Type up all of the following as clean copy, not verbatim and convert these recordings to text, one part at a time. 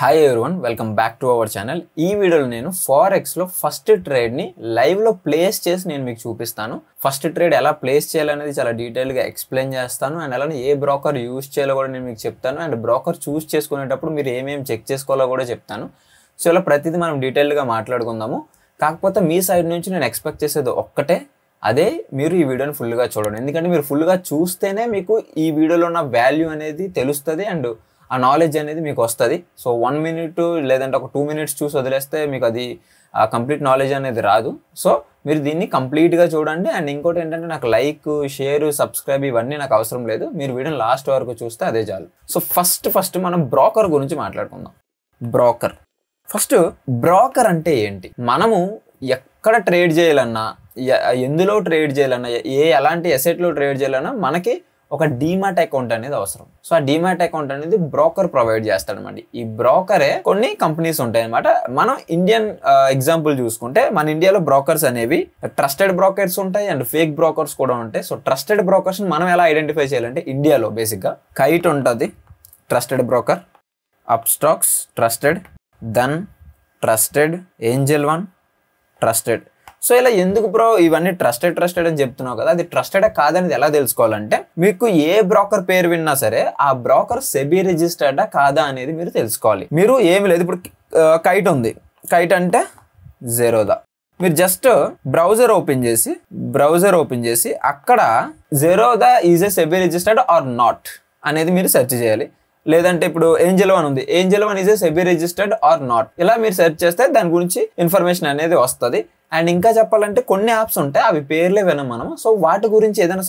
Hi everyone, welcome back to our channel. ఈ వీడియోలో నేను ఫారెక్స్లో ఫస్ట్ ట్రేడ్ని లైవ్లో ప్లేస్ చేసి నేను మీకు చూపిస్తాను. ఫస్ట్ ట్రేడ్ ఎలా ప్లేస్ చేయాలనేది చాలా డీటెయిల్గా ఎక్స్ప్లెయిన్ చేస్తాను. అండ్ అలానే ఏ బ్రోకర్ యూజ్ చేయాలో కూడా నేను మీకు చెప్తాను. అండ్ బ్రోకర్ చూస్ చేసుకునేటప్పుడు మీరు ఏమేమి చెక్ చేసుకోవాలో కూడా చెప్తాను. సో ఇలా ప్రతిదీ మనం డీటెయిల్గా మాట్లాడుకుందాము. కాకపోతే మీ సైడ్ నుంచి నేను ఎక్స్పెక్ట్ చేసేది ఒక్కటే, అదే మీరు ఈ వీడియోని ఫుల్గా చూడండి. ఎందుకంటే మీరు ఫుల్గా చూస్తేనే మీకు ఈ వీడియోలో ఉన్న వాల్యూ అనేది తెలుస్తుంది అండ్ ఆ నాలెడ్జ్ అనేది మీకు వస్తుంది. సో 1 minute లేదంటే ఒక 2 minutes చూసి వదిలేస్తే మీకు అది కంప్లీట్ నాలెడ్జ్ అనేది రాదు. సో మీరు దీన్ని కంప్లీట్గా చూడండి. అండ్ ఇంకోటి ఏంటంటే నాకు లైక్, షేర్, సబ్స్క్రైబ్ ఇవన్నీ నాకు అవసరం లేదు. మీరు వీడియోని లాస్ట్ వరకు చూస్తే అదే చాలు. సో ఫస్ట్ మనం బ్రోకర్ గురించి మాట్లాడుకుందాం. బ్రోకర్ అంటే ఏంటి? మనము ఎక్కడ ట్రేడ్ చేయాలన్నా, ఎందులో ట్రేడ్ చేయాలన్నా, ఎలాంటి అసెట్లో ట్రేడ్ చేయాలన్నా మనకి ఒక డీమాట్ అకౌంట్ అనేది అవసరం. సో ఆ డీమాట్ అకౌంట్ అనేది బ్రోకర్ ప్రొవైడ్ చేస్తాడనమాట. ఈ బ్రోకరే కొన్ని కంపెనీస్ ఉంటాయి అనమాట. మనం ఇండియన్ ఎగ్జాంపుల్ చూసుకుంటే మన ఇండియాలో బ్రోకర్స్ అనేవి ట్రస్టెడ్ బ్రోకర్స్ ఉంటాయి అండ్ ఫేక్ బ్రోకర్స్ కూడా ఉంటాయి. సో ట్రస్టెడ్ బ్రోకర్స్ మనం ఎలా ఐడెంటిఫై చేయాలంటే ఇండియాలో బేసిక్గా కైట్ ఉంటుంది, trusted broker, Upstox trusted, Dhan trusted, Angel One trusted. So ఇలా ఎందుకు బ్రో ఇవన్నీ ట్రస్టెడ్ అని చెప్తున్నావు కదా, అది ట్రస్టెడే కాదనేది ఎలా తెలుసుకోవాలంటే మీకు ఏ బ్రోకర్ పేరు విన్నా సరే ఆ బ్రోకర్ సెబీ రిజిస్టర్డా కాదా అనేది మీరు తెలుసుకోవాలి. మీరు ఏమి లేదు, ఇప్పుడు కైట్ ఉంది, కైట్ అంటే జెరోదా. మీరు జస్ట్ బ్రౌజర్ ఓపెన్ చేసి అక్కడ Zerodha is a SEBI registered are not అనేది మీరు సెర్చ్ చేయాలి. లేదంటే ఇప్పుడు ఏంజల్ వన్ ఉంది, Angel one is a SEBI registered are not, ఇలా మీరు సెర్చ్ చేస్తే దాని గురించి ఇన్ఫర్మేషన్ అనేది వస్తుంది. అండ్ ఇంకా చెప్పాలంటే కొన్ని యాప్స్ ఉంటాయి, అవి పేర్లే వినం మనం. సో వాటి గురించి ఏదైనా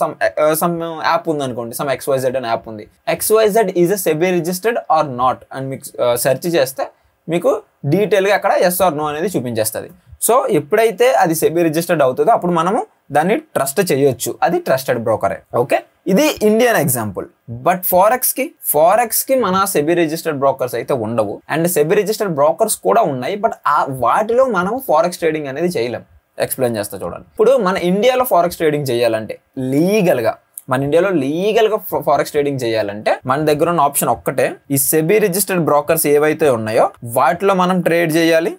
సమ్ యాప్ ఉంది అనుకోండి, సమ్ XYZ అనే యాప్ ఉంది, XYZ is a SEBI registered are not అని మీకు సెర్చ్ చేస్తే మీకు డీటెయిల్గా అక్కడ ఎస్ ఆర్ నో అనేది చూపించేస్తుంది. సో ఎప్పుడైతే అది సెబీ రిజిస్టర్డ్ అవుతుందో అప్పుడు మనము దాన్ని ట్రస్ట్ చేయొచ్చు, అది ట్రస్టెడ్ బ్రోకరే. ఓకే, ఇది ఇండియన్ ఎగ్జాంపుల్. బట్ ఫారెక్స్ కి మన సెబీ రిజిస్టర్డ్ బ్రోకర్స్ అయితే ఉండవు. అండ్ సెబీ రిజిస్టర్డ్ బ్రోకర్స్ కూడా ఉన్నాయి, బట్ వాటిలో మనం ఫారెక్స్ ట్రేడింగ్ అనేది చేయలేం. ఎక్స్ప్లెయిన్ చేస్తా చూడండి. ఇప్పుడు మన ఇండియాలో ఫారెక్స్ ట్రేడింగ్ చేయాలంటే మన ఇండియాలో లీగల్గా ఫారెక్స్ ట్రేడింగ్ చేయాలంటే మన దగ్గర ఉన్న ఆప్షన్ ఒక్కటే, ఈ సెబీ రిజిస్టర్డ్ బ్రోకర్స్ ఏవైతే ఉన్నాయో వాటిలో మనం ట్రేడ్ చేయాలి.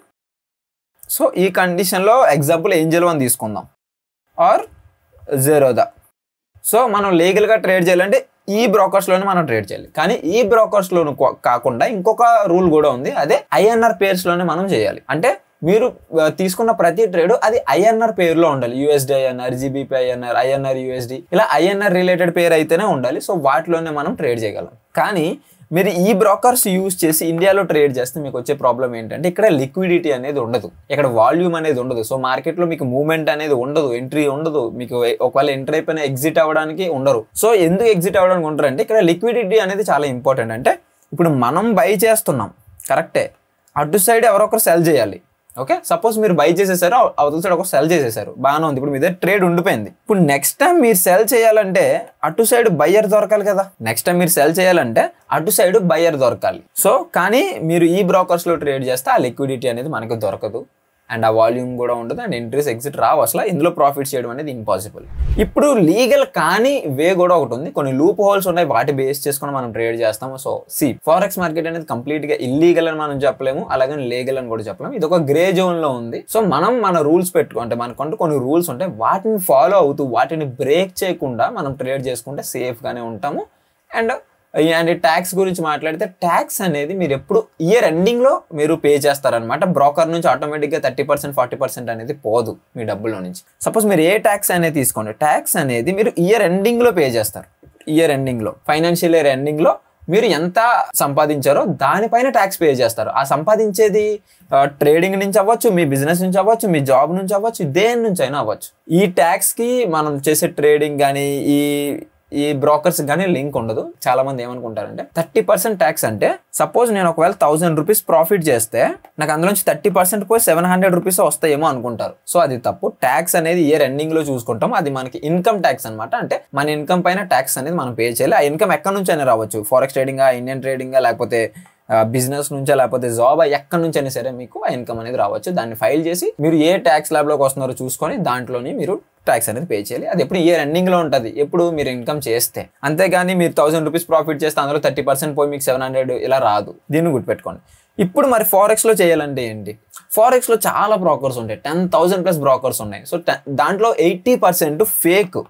సో ఈ కండిషన్లో ఎగ్జాంపుల్ ఏంజల్ వన్ తీసుకుందాం ఆర్ జెరోదా. సో మనం లీగల్గా ట్రేడ్ చేయాలంటే ఈ బ్రోకర్స్లోనే మనం ట్రేడ్ చేయాలి. కానీ ఈ బ్రోకర్స్లో కాకుండా ఇంకొక రూల్ కూడా ఉంది, అదే INR పేర్స్లోనే మనం చేయాలి. అంటే మీరు తీసుకున్న ప్రతి ట్రేడ్ అది INR పేరులో ఉండాలి. USD INR, GBP INR, INR USD, ఇలా INR రిలేటెడ్ పేరు అయితేనే ఉండాలి. సో వాటిలోనే మనం ట్రేడ్ చేయగలం. కానీ మీరు ఈ బ్రోకర్స్ యూజ్ చేసి ఇండియాలో ట్రేడ్ చేస్తే మీకు వచ్చే ప్రాబ్లం ఏంటంటే ఇక్కడ లిక్విడిటీ అనేది ఉండదు, ఇక్కడ వాల్యూమ్ అనేది ఉండదు. సో మార్కెట్లో మీకు మూవ్మెంట్ అనేది ఉండదు, ఎంట్రీ ఉండదు. మీకు ఒకవేళ ఎంట్రీ అయిపోయినా ఎగ్జిట్ అవ్వడానికి ఉండరు. సో ఎందుకు ఎగ్జిట్ అవ్వడానికి ఉండరు అంటే ఇక్కడ లిక్విడిటీ అనేది చాలా ఇంపార్టెంట్. అంటే ఇప్పుడు మనం బై చేస్తున్నాం కరెక్టే, అటు సైడ్ ఎవరొకరు సెల్ చేయాలి. ఓకే, సపోజ్ మీరు బై చేసేసారు, అవతల సైడ్ ఒక సెల్ చేసేసారు, బాగానే ఉంది, ఇప్పుడు మీ దగ్గర ట్రేడ్ ఉండిపోయింది. ఇప్పుడు నెక్స్ట్ టైం మీరు సెల్ చేయాలంటే అటు సైడ్ బయ్యర్ దొరకాలి కదా. సో కానీ మీరు ఈ బ్రోకర్స్లో ట్రేడ్ చేస్తే ఆ లిక్విడిటీ అనేది మనకు దొరకదు అండ్ ఆ వాల్యూమ్ కూడా ఉండదు అండ్ ఎంట్రీస్ ఎగ్జిట్ రావు. అసలు ఇందులో ప్రాఫిట్ చేయడం అనేది ఇంపాసిబుల్. ఇప్పుడు లీగల్ కానీ వే కూడా ఒకటి ఉంది, కొన్ని లూప్ హోల్స్ ఉన్నాయి, వాటి బేస్ చేసుకుని మనం ట్రేడ్ చేస్తాము. సో ఫారెక్స్ మార్కెట్ అనేది కంప్లీట్గా ఇల్లీగల్ అని మనం చెప్పలేము, అలాగే లీగల్ అని కూడా చెప్పలేము. ఇది ఒక గ్రే జోన్లో ఉంది. సో మనం మన రూల్స్ పెట్టుకుంటే మనకంటూ కొన్ని రూల్స్ ఉంటాయి, వాటిని ఫాలో అవుతూ వాటిని బ్రేక్ చేయకుండా మనం ట్రేడ్ చేసుకుంటే సేఫ్గానే ఉంటాము. అండ్ ట్యాక్స్ గురించి మాట్లాడితే ట్యాక్స్ అనేది మీరు ఎప్పుడు ఇయర్ ఎండింగ్లో మీరు పే చేస్తారనమాట. బ్రోకర్ నుంచి ఆటోమేటిక్గా 30%, 40% అనేది పోదు మీ డబ్బుల్లో నుంచి. సపోజ్ మీరు ఏ ట్యాక్స్ అనేది తీసుకోండి, ట్యాక్స్ అనేది మీరు ఇయర్ ఎండింగ్లో పే చేస్తారు. ఇయర్ ఎండింగ్లో, ఫైనాన్షియల్ ఇయర్ ఎండింగ్లో మీరు ఎంత సంపాదించారో దానిపైన ట్యాక్స్ పే చేస్తారు. ఆ సంపాదించేది ట్రేడింగ్ నుంచి అవ్వచ్చు, మీ బిజినెస్ నుంచి అవ్వచ్చు, మీ జాబ్ నుంచి అవ్వచ్చు, దేని నుంచి అయినా అవ్వచ్చు. ఈ ట్యాక్స్కి మనం చేసే ట్రేడింగ్ కానీ ఈ బ్రోకర్స్ కానీ లింక్ ఉండదు. చాలా మంది ఏమనుకుంటారంటే 30% ట్యాక్స్ అంటే సపోజ్ నేను ఒకవేళ 1000 రూపీస్ ప్రాఫిట్ చేస్తే నాకు అందులోంచి 30% పోయి 700 రూపీస్ వస్తాయేమో అనుకుంటారు. సో అది తప్పు. ట్యాక్స్ అనేది ఇయర్ ఎండింగ్ లో చూసుకుంటాం, అది మనకి ఇన్కమ్ ట్యాక్స్ అనమాట. అంటే మన ఇన్కమ్ పైన ట్యాక్స్ అనేది మనం పే చేయాలి. ఆ ఇన్కమ్ ఎక్కడి నుంచి అయినా రావచ్చు, ఫారెక్స్ ట్రేడింగ్, ఇండియన్ ట్రేడింగ్, లేకపోతే బిజినెస్ నుంచో లేకపోతే జాబ్ ఎక్కడి నుంచి అయినా సరే మీకు ఆ ఇన్కమ్ అనేది రావచ్చు. దాన్ని ఫైల్ చేసి మీరు ఏ ట్యాక్స్ ల్యాబ్లోకి వస్తున్నారో చూసుకొని దాంట్లోని మీరు ట్యాక్స్ అనేది పే చేయాలి. అది ఎప్పుడు ఇయర్ ఎండింగ్లో ఉంటుంది, ఎప్పుడు మీరు ఇన్కమ్ చేస్తే. అంతేగాని మీరు 1000 రూపీస్ ప్రాఫిట్ చేస్తే అందులో 30% పోయి మీకు 700 ఇలా రాదు. దీన్ని గుర్తుపెట్టుకోండి. ఇప్పుడు మరి ఫారెక్స్లో చేయాలంటే ఏంటి? ఫారెక్స్లో చాలా బ్రోకర్స్ ఉంటాయి, 10,000+ బ్రోకర్స్ ఉన్నాయి. సో దాంట్లో 80%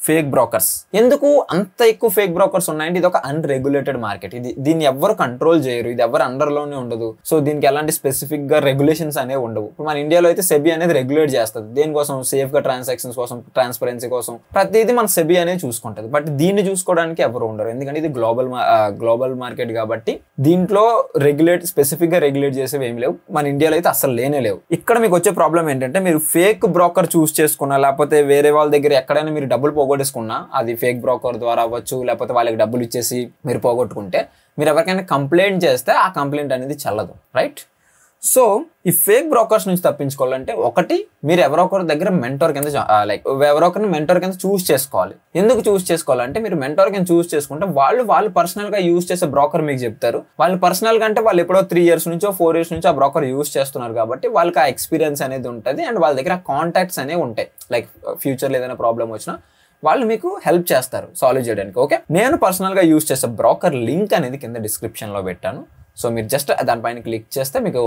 ఫేక్ బ్రోకర్స్. ఎందుకు అంత ఎక్కువ ఫేక్ బ్రోకర్స్ ఉన్నాయంటే ఇది ఒక అన్రెగ్యులేటెడ్ మార్కెట్. దీన్ని ఎవరు కంట్రోల్ చేయరు, ఇది ఎవరు అండర్లోనే ఉండదు. సో దీనికి ఎలాంటి స్పెసిఫిక్ గా రెగ్యులేషన్స్ అనేవి ఉండవు. ఇప్పుడు మన ఇండియాలో అయితే సెబీ అనేది రెగ్యులేట్ చేస్తుంది. దేనికోసం? సేఫ్ గా ట్రాన్సాక్షన్స్ కోసం, ట్రాన్స్పరెన్సీ కోసం, ప్రతిదీ మన సెబీ అనేది చూసుకుంటుంది. బట్ దీన్ని చూసుకోవడానికి ఎవరు ఉండరు, ఎందుకంటే ఇది గ్లోబల్ మార్కెట్ కాబట్టి దీంట్లో స్పెసిఫిక్ గా రెగ్యులేట్ చేసేవి ఏమి లేవు. మన ఇండియాలో అయితే అసలు లేవు. ఇక్కడ మీకు వచ్చే ప్రాబ్లం ఏంటంటే మీరు ఫేక్ బ్రోకర్ చూస్ చేసుకున్నా, లేకపోతే వేరే వాళ్ళ దగ్గర ఎక్కడైనా మీరు డబ్బులు పోగొట్టుకున్నా, అది ఫేక్ బ్రోకర్ ద్వారా అవ్వచ్చు, లేకపోతే వాళ్ళకి డబ్బులు ఇచ్చేసి మీరు పోగొట్టుకుంటే, మీరు ఎవరికైనా కంప్లైంట్ చేస్తే ఆ కంప్లైంట్ అనేది చెల్లదు, రైట్? సో ఈ ఫేక్ బ్రోకర్స్ నుంచి తప్పించుకోవాలంటే ఒకటి, మీరు ఎవరో ఒకరి దగ్గర మెంటోర్ కింద ఎవరో ఒకరిని మెంటోర్ కింద చూస్ చేసుకోవాలి. ఎందుకు చూస్ చేసుకోవాలంటే మీరు మెంటోర్ కింద చూస్ చేసుకుంటే వాళ్ళు పర్సనల్ గా యూజ్ చేసే బ్రోకర్ మీకు చెప్తారు. వాళ్ళు పర్సనల్ గా అంటే వాళ్ళు ఎప్పుడో 3 years నుంచో 4 years నుంచో ఆ బ్రోకర్ యూజ్ చేస్తున్నారు కాబట్టి వాళ్ళకి ఆ ఎక్స్పీరియన్స్ అనేది ఉంటుంది. అండ్ వాళ్ళ దగ్గర కాంటాక్ట్స్ అనేవి ఉంటాయి. లైక్ ఫ్యూచర్లో ఏదైనా ప్రాబ్లం వచ్చినా వాళ్ళు మీకు హెల్ప్ చేస్తారు సాల్వ్ చేయడానికి. ఓకే, నేను పర్సనల్గా యూజ్ చేసే బ్రోకర్ లింక్ అనేది కింద డిస్క్రిప్షన్లో పెట్టాను. సో మీరు జస్ట్ దానిపైన క్లిక్ చేస్తే మీకు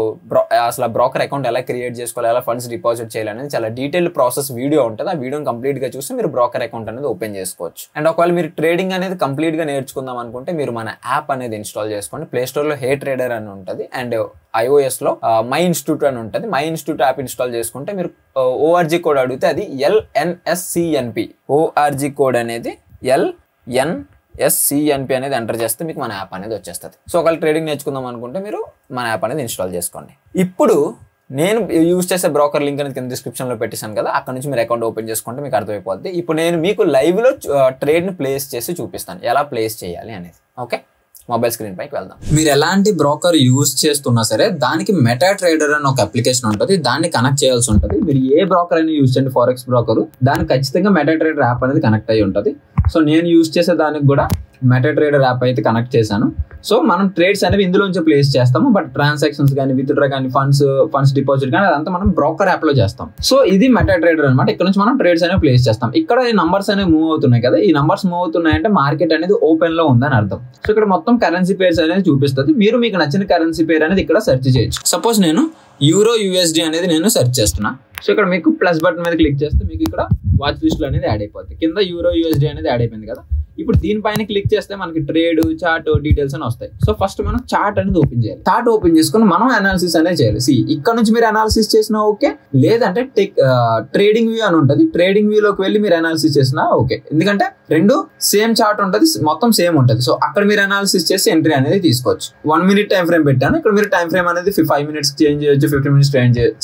అసలు బ్రోకర్ అకౌంట్ ఎలా క్రియేట్ చేసుకోవాలి, ఎలా ఫండ్స్ డిపాజిట్ చేయాలనేది చాలా డీటెయిల్డ్ ప్రాసెస్ వీడియో ఉంటుంది. ఆ వీడియోని కంప్లీట్గా చూస్తే మీరు బ్రోకర్ అకౌంట్ అనేది ఓపెన్ చేసుకోవచ్చు. అండ్ ఒకవేళ మీరు ట్రేడింగ్ అనేది కంప్లీట్గా నేర్చుకుందాం అనుకుంటే మీరు మన యాప్ అనేది ఇన్స్టాల్ చేసుకోండి. ప్లే స్టోర్లో హే ట్రేడర్ అని ఉంటుంది, అండ్ iOS-లో మై ఇన్స్టిట్యూట్ అని ఉంటుంది. మై ఇన్స్టిట్యూట్ యాప్ ఇన్స్టాల్ చేసుకుంటే మీరు ORG కోడ్ అడిగితే అది LNSCNP. ORG కోడ్ అనేది LNSCNP అనేది ఎంటర్ చేస్తే మీకు మన యాప్ అనేది వచ్చేస్తుంది. సో ఒకవేళ ట్రేడింగ్ నేర్చుకుందాం అనుకుంటే మీరు మన యాప్ అనేది ఇన్స్టాల్ చేసుకోండి. ఇప్పుడు నేను యూజ్ చేసే బ్రోకర్ లింక్ అనేది కింద డిస్క్రిప్షన్లో పెట్టేశాను కదా, అక్కడ నుంచి మీరు అకౌంట్ ఓపెన్ చేసుకుంటే మీకు అర్థమైపోద్ది. ఇప్పుడు నేను మీకు లైవ్లో ట్రేడ్ని ప్లేస్ చేసి చూపిస్తాను, ఎలా ప్లేస్ చేయాలి అనేది. ఓకే, మొబైల్ స్క్రీన్ పైకి వెళ్దాం. మీరు ఎలాంటి బ్రోకర్ యూజ్ చేస్తున్నా సరే దానికి మెటా ట్రేడర్ అని ఒక అప్లికేషన్ ఉంటుంది, దాన్ని కనెక్ట్ చేయాల్సి ఉంటుంది. మీరు ఏ బ్రోకర్ అయినా యూజ్ చేయండి, ఫారెక్స్ బ్రోకర్, దానికి ఖచ్చితంగా మెటా ట్రేడర్ యాప్ అనేది కనెక్ట్ అయ్యి ఉంటుంది. సో నేను యూజ్ చేసే దానికి కూడా మెటా ట్రేడర్ యాప్ అయితే కనెక్ట్ చేశాను. సో మనం ట్రేడ్స్ అనేవి ఇందులోంచి ప్లేస్ చేస్తాము, బట్ ట్రాన్సాక్షన్స్ కానీ, విత్డ్రా కానీ, ఫండ్స్ డిపాజిట్ కానీ అదంతా మనం బ్రోకర్ యాప్ లో చేస్తాం. సో ఇది మెటా ట్రేడర్ అనమాట. ఇక్కడ నుంచి మనం ట్రేడ్స్ అనేవి ప్లేస్ చేస్తాం. ఇక్కడ ఈ నంబర్స్ అనేవి మూవ్ అవుతున్నాయి కదా, ఈ నంబర్స్ మూవ్ అవుతున్నాయంటే మార్కెట్ అనేది ఓపెన్ లో ఉందని అర్థం. సో ఇక్కడ మొత్తం కరెన్సీ పేర్స్ అనేది చూపిస్తుంది. మీరు మీకు నచ్చిన కరెన్సీ పేరు అనేది ఇక్కడ సెర్చ్ చేయొచ్చు. సపోజ్ నేను EURUSD అనేది నేను సెర్చ్ చేస్తున్నా. సో ఇక్కడ మీకు ప్లస్ బటన్ మీద క్లిక్ చేస్తే మీకు ఇక్కడ వాచ్ లిస్ట్ లో అనేది యాడ్ అయిపోతుంది. కింద EURUSD అనేది యాడ్ అయిపోయింది కదా. ఇప్పుడు దీనిపైన క్లిక్ చేస్తే మనకి ట్రేడ్, చార్ట్, డీటెయిల్స్ అని వస్తాయి. సో ఫస్ట్ మనం చార్ట్ అనేది ఓపెన్ చేయాలి. చార్ట్ ఓపెన్ చేసుకుని మనం అనాలిసిస్ అనేది చేయాలి. ఇక్కడ నుంచి మీరు అనాలిసిస్ చేసినా ఓకే, లేదంటే ట్రేడింగ్ వ్యూ అని ఉంటుంది, ట్రేడింగ్ వ్యూలోకి వెళ్ళి మీరు అనాలిసిస్ చేసినా ఓకే. ఎందుకంటే రెండు సేమ్ చార్ట్ ఉంటుంది, మొత్తం సేమ్ ఉంటుంది. సో అక్కడ మీరు అనాలిసిస్ చేసి ఎంట్రీ అనేది తీసుకోవచ్చు. 1 minute టైం ఫ్రేమ్ పెట్టాను. ఇక్కడ మీరు టైం ఫ్రేమ్ అనేది 5 minutes చేంజ్ చేయొచ్చు, 15 minutes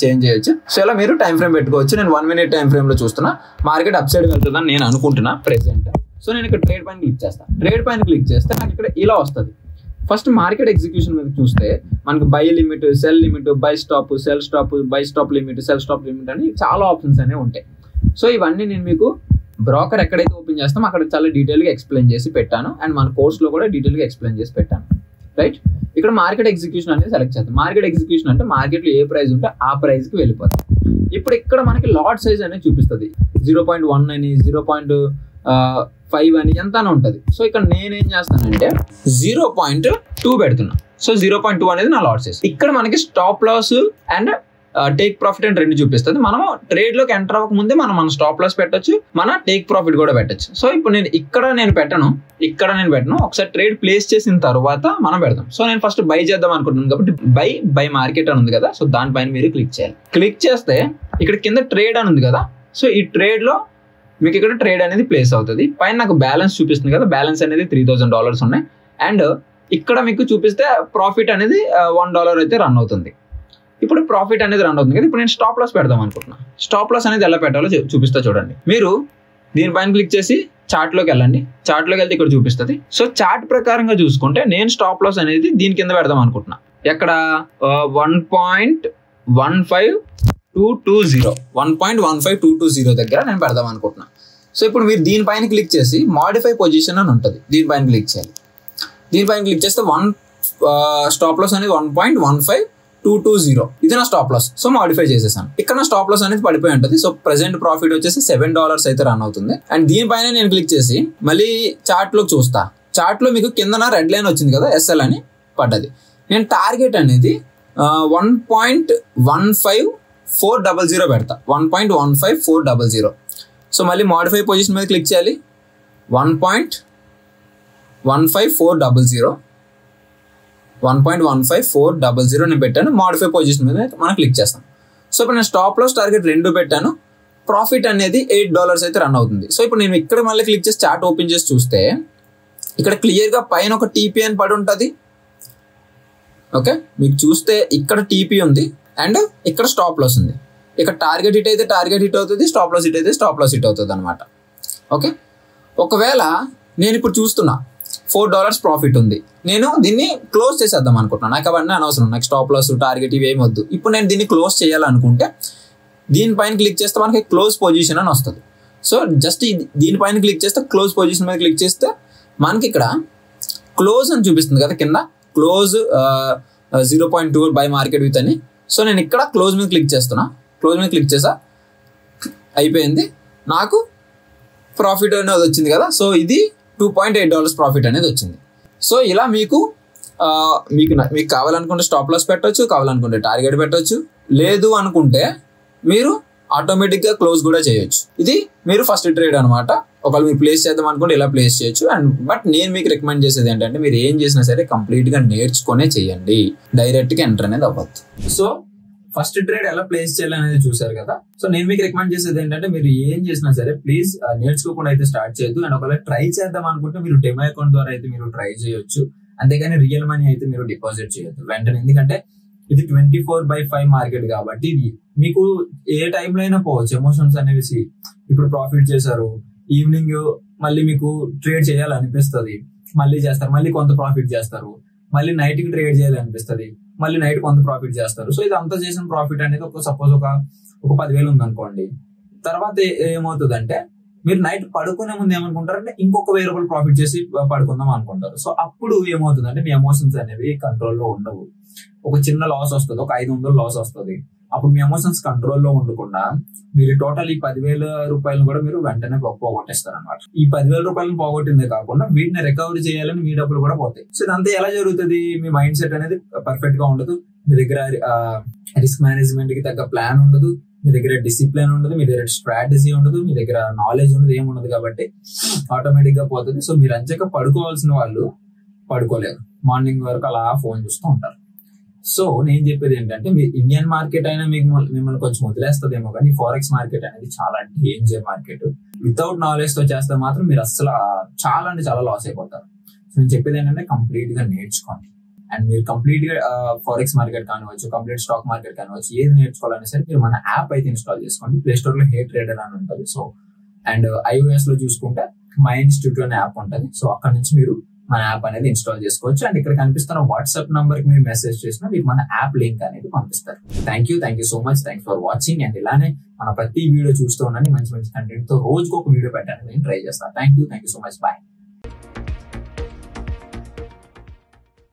చేంజ్ చేయొచ్చు. సో ఇలా మీరు టైం ఫ్రేమ్ పెట్టుకోవచ్చు. నేను 1 minute టైం ఫ్రేమ్ లో చూస్తున్నా, మార్కెట్ అప్ సైడ్ వెళ్తుందని నేను అనుకుంటున్నా ప్రెసెంట్. సో నేను ఇక్కడ ట్రేడ్ పైన క్లిక్ చేస్తాను. ట్రేడ్ పైన క్లిక్ చేస్తే నాకు ఇక్కడ ఇలా వస్తుంది. ఫస్ట్ మార్కెట్ ఎగ్జిక్యూషన్ మీద చూస్తే మనకి by limit, cell limit, by stop, cell stop, by stop limit, cell stop limit అని చాలా ఆప్షన్స్ అనేవి ఉంటాయి. సో ఇవన్నీ నేను మీకు బ్రోకర్ ఎక్కడైతే ఓపెన్ చేస్తామో అక్కడ చాలా డీటెయిల్గా ఎక్స్ప్లెయిన్ చేసి పెట్టాను, అండ్ మన కోర్స్లో కూడా డీటెయిల్గా ఎక్స్ప్లెయిన్ చేసి పెట్టాను, రైట్? ఇక్కడ మార్కెట్ ఎగ్జిక్యూషన్ అనేది సెలెక్ట్ చేస్తాం. మార్కెట్ ఎగ్జిక్యూషన్ అంటే మార్కెట్లో ఏ ప్రైస్ ఉంటే ఆ ప్రైస్కి వెళ్ళిపోతాం. ఇప్పుడు ఇక్కడ మనకి లాట్ సైజ్ అనేది చూపిస్తుంది. 0.1 అని, 0.5 అని ఎంత అని ఉంటుంది. సో ఇక్కడ నేనేం చేస్తానంటే 0.2 పెడుతున్నా. సో 0.2 అనేది నా లాట్ సైజ్. ఇక్కడ మనకి stop loss and take profit అని రెండు చూపిస్తుంది. మనం ట్రేడ్ లోకి ఎంటర్ అవ్వక ముందే మన స్టాప్ లాస్ పెట్టచ్చు, మన టేక్ ప్రాఫిట్ కూడా పెట్టచ్చు. సో ఇప్పుడు నేను పెట్టను, ఒకసారి ట్రేడ్ ప్లేస్ చేసిన తర్వాత మనం పెడతాం. సో నేను ఫస్ట్ బై చేద్దాం అనుకుంటున్నాను కాబట్టి బై మార్కెట్ అని ఉంది కదా, సో దానిపైన మీరు క్లిక్ చేయాలి. క్లిక్ చేస్తే ఇక్కడ కింద ట్రేడ్ అని ఉంది కదా, సో ఈ ట్రేడ్ లో మీకు ఇక్కడ ట్రేడ్ అనేది ప్లేస్ అవుతుంది. పైన నాకు బ్యాలెన్స్ చూపిస్తుంది కదా, బ్యాలెన్స్ అనేది $3000 ఉన్నాయి. అండ్ ఇక్కడ మీకు చూపిస్తే ప్రాఫిట్ అనేది $1 అయితే రన్ అవుతుంది. ఇప్పుడు ప్రాఫిట్ అనేది రన్ అవుతుంది కదా. ఇప్పుడు నేను స్టాప్ లాస్ పెడదాం అనుకుంటున్నా. స్టాప్ లాస్ అనేది ఎలా పెట్టాలో చూపిస్తా చూడండి. మీరు దీనిపైన క్లిక్ చేసి చార్ట్ లోకి వెళ్ళండి. చార్ట్ లోకి వెళ్తే ఇక్కడ చూపిస్తుంది. సో చార్ట్ ప్రకారంగా చూసుకుంటే నేను స్టాప్ లాస్ అనేది దీని కింద పెడదాం అనుకుంటున్నా. ఎక్కడ 1.15220 దగ్గర నేను పెడదాం అనుకుంటున్నా. సో ఇప్పుడు మీరు దీనిపైన క్లిక్ చేసి మాడిఫై పొజిషన్ అని ఉంటుంది, దీనిపైన క్లిక్ చేయాలి. దీనిపైన క్లిక్ చేస్తే స్టాప్ లాస్ అనేది 1.15220 ఇది నా స్టాప్ లాస్. సో మాడిఫై చేసేసాను. ఇక్కడ నా స్టాప్ లాస్ అనేది పడిపోయి ఉంటుంది. సో ప్రెసెంట్ ప్రాఫిట్ వచ్చేసి $7 అయితే రన్ అవుతుంది. అండ్ దీనిపైన నేను క్లిక్ చేసి మళ్ళీ చార్ట్ లోకి చూస్తా. చార్ట్ లో మీకు కిందన రెడ్ లైన్ వచ్చింది కదా, SL అని పడ్డది. నేను టార్గెట్ అనేది 1.15400 పెడతా. 1.15400. సో మళ్ళీ మాడిఫై పొజిషన్ మీద క్లిక్ చేయాలి. 1.15400 నేను పెట్టాను. మాడిఫై పొజిషన్ మీద మనం క్లిక్ చేస్తాం. సో ఇప్పుడు నేను స్టాప్ లాస్ టార్గెట్ 2 పెట్టాను. ప్రాఫిట్ అనేది $8 అయితే రన్ అవుతుంది. సో ఇప్పుడు నేను ఇక్కడ మళ్ళీ క్లిక్ చేసి చార్ట్ ఓపెన్ చేసి చూస్తే ఇక్కడ క్లియర్గా పైన ఒక TP అని పడి ఉంటుంది. ఓకే, మీకు చూస్తే ఇక్కడ TP ఉంది అండ్ ఇక్కడ స్టాప్ లాస్ ఉంది. ఇక్కడ టార్గెట్ హిట్ అయితే టార్గెట్ హిట్ అవుతుంది, స్టాప్ లాస్ హిట్ అయితే స్టాప్ లాస్ హిట్ అవుతుంది అనమాట. ఓకే, ఒకవేళ నేను ఇప్పుడు చూస్తున్నా $4 ప్రాఫిట్ ఉంది, నేను దీన్ని క్లోజ్ చేసేద్దాం అనుకుంటున్నాను. నాకు అవన్నీ అనవసరం, నాకు స్టాప్ లాస్ టార్గెట్ ఇవి ఏమి వద్దు. ఇప్పుడు నేను దీన్ని క్లోజ్ చేయాలనుకుంటే దీనిపైన క్లిక్ చేస్తే మనకి క్లోజ్ పొజిషన్ అని వస్తుంది. సో జస్ట్ దీనిపైన క్లిక్ చేస్తే క్లోజ్ పొజిషన్ మీద క్లిక్ చేస్తే మనకి ఇక్కడ క్లోజ్ అని చూపిస్తుంది కదా కింద, క్లోజ్ 0.2 బై మార్కెట్ విత్ అని. సో నేను ఇక్కడ క్లోజ్ మీద క్లిక్ చేస్తున్నా. క్లోజ్ మీద క్లిక్ చేసా, అయిపోయింది. నాకు ప్రాఫిట్ అనేది వచ్చింది కదా. సో ఇది $2.8 ప్రాఫిట్ అనేది వచ్చింది. సో ఇలా మీకు కావాలనుకుంటే స్టాప్ లాస్ పెట్టవచ్చు, కావాలనుకుంటే టార్గెట్ పెట్టవచ్చు, లేదు అనుకుంటే మీరు ఆటోమేటిక్గా క్లోజ్ కూడా చేయొచ్చు. ఇది మీరు ఫస్ట్ ట్రేడ్ అనమాట. ఒకవేళ మీరు ప్లేస్ చేద్దాం అనుకుంటే ఇలా ప్లేస్ చేయొచ్చు. బట్ నేను మీకు రికమెండ్ చేసేది ఏంటంటే మీరు ఏం చేసినా సరే కంప్లీట్గా నేర్చుకునే చేయండి, డైరెక్ట్గా ఎంటర్ అనేది అవ్వద్దు. సో ఫస్ట్ ట్రేడ్ ఎలా ప్లేస్ చేయాలనేది చూసారు కదా. సో నేను మీకు రికమెండ్ చేసేది ఏంటంటే మీరు ఏం చేసినా సరే ప్లీజ్ నేర్చుకోకుండా అయితే స్టార్ట్ చేయొద్దు. అండ్ ఒకవేళ ట్రై చేద్దాం అనుకుంటే మీరు డెమో అకౌంట్ ద్వారా అయితే మీరు ట్రై చేయొచ్చు, అంతేగాని రియల్ మనీ అయితే మీరు డిపాజిట్ చేయొద్దు వెంటనే. ఎందుకంటే ఇది 24/5 మార్కెట్ కాబట్టి మీకు ఏ టైంలో అయినా పోవచ్చు. ఎమోషన్స్ అనేవి ఇప్పుడు ప్రాఫిట్ చేశారు, ఈవినింగ్ మళ్ళీ మీకు ట్రేడ్ చేయాలనిపిస్తుంది, మళ్ళీ చేస్తారు, మళ్ళీ కొంత ప్రాఫిట్ చేస్తారు, మళ్ళీ నైట్ కి ట్రేడ్ చేయాలనిపిస్తుంది, మళ్ళీ నైట్ కొంత ప్రాఫిట్ చేస్తారు. సో ఇది అంతా చేసిన ప్రాఫిట్ అనేది సపోజ్ ఒక 10,000 ఉందనుకోండి. తర్వాత ఏమవుతుందంటే మీరు నైట్ పడుకునే ముందు ఏమనుకుంటారంటే ఇంకొక $1,000 ప్రాఫిట్ చేసి పడుకుందాం అనుకుంటారు. సో అప్పుడు ఏమవుతుందంటే మీ ఎమోషన్స్ అనేవి కంట్రోల్లో ఉండవు. ఒక చిన్న లాస్ వస్తుంది, ఒక $500 లాస్ వస్తుంది. అప్పుడు మీ ఎమోషన్స్ కంట్రోల్లో ఉండకుండా మీరు టోటల్ ఈ $10,000 కూడా మీరు వెంటనే పోగొట్టేస్తారు అనమాట. ఈ $10,000 పోగొట్టిందే కాకుండా వీటిని రికవరీ చేయాలని మీ డబ్బులు కూడా పోతాయి. సో ఇదంతా ఎలా జరుగుతుంది? మీ మైండ్ సెట్ అనేది పర్ఫెక్ట్ గా ఉండదు, మీ దగ్గర రిస్క్ మేనేజ్మెంట్ కి తగ్గ ప్లాన్ ఉండదు, మీ దగ్గర డిసిప్లిన్ ఉండదు, మీ దగ్గర స్ట్రాటజీ ఉండదు, మీ దగ్గర నాలెడ్జ్ ఉండదు, ఏముండదు. కాబట్టి ఆటోమేటిక్ గా పోతుంది. సో మీరు అంచక పడుకోవాల్సిన వాళ్ళు పడుకోలేరు, మార్నింగ్ వరకు అలా ఫోన్ చూస్తూ ఉంటారు. సో నేను చెప్పేది ఏంటంటే మీ ఇండియన్ మార్కెట్ అయినా మిమ్మల్ని కొంచెం వదిలేస్తుందేమో, కానీ ఫారెక్స్ మార్కెట్ అనేది చాలా డేంజర్ మార్కెట్. వితౌట్ నాలెడ్జ్ తో చేస్తే మాత్రం మీరు అసలు చాలా అంటే చాలా లాస్ అయిపోతారు. సో నేను చెప్పేది ఏంటంటే కంప్లీట్ గా నేర్చుకోండి. అండ్ మీరు కంప్లీట్ గా ఫారెక్స్ మార్కెట్ కానివచ్చు, కంప్లీట్ స్టాక్ మార్కెట్ కానివచ్చు, ఏది నేర్చుకోవాలనే సరే మీరు మన యాప్ అయితే ఇన్స్టాల్ చేసుకోండి. ప్లే స్టోర్ లో హే ట్రేడర్ అని ఉంటుంది. సో అండ్ iOS లో చూసుకుంటే మై ఇన్స్టిట్యూట్ అనే యాప్ ఉంటుంది. సో అక్కడ నుంచి మీరు మన యాప్ అనేది ఇన్స్టాల్ చేసుకోవచ్చు. అండ్ ఇక్కడ కనిపిస్తున్న వాట్సాప్ నంబర్ కి మీరు మెసేజ్ చేసినా మీకు మన యాప్ లింక్ అనేది పంపిస్తారు. Thank you so much. Thanks for watching. And ఇలానే మన ప్రతి వీడియో చూస్తూ ఉండండి. మంచి కంటెంట్ తో రోజుకు ఒక వీడియో పెట్టడానికి నేను ట్రై చేస్తాను. Thank you so much. Bye.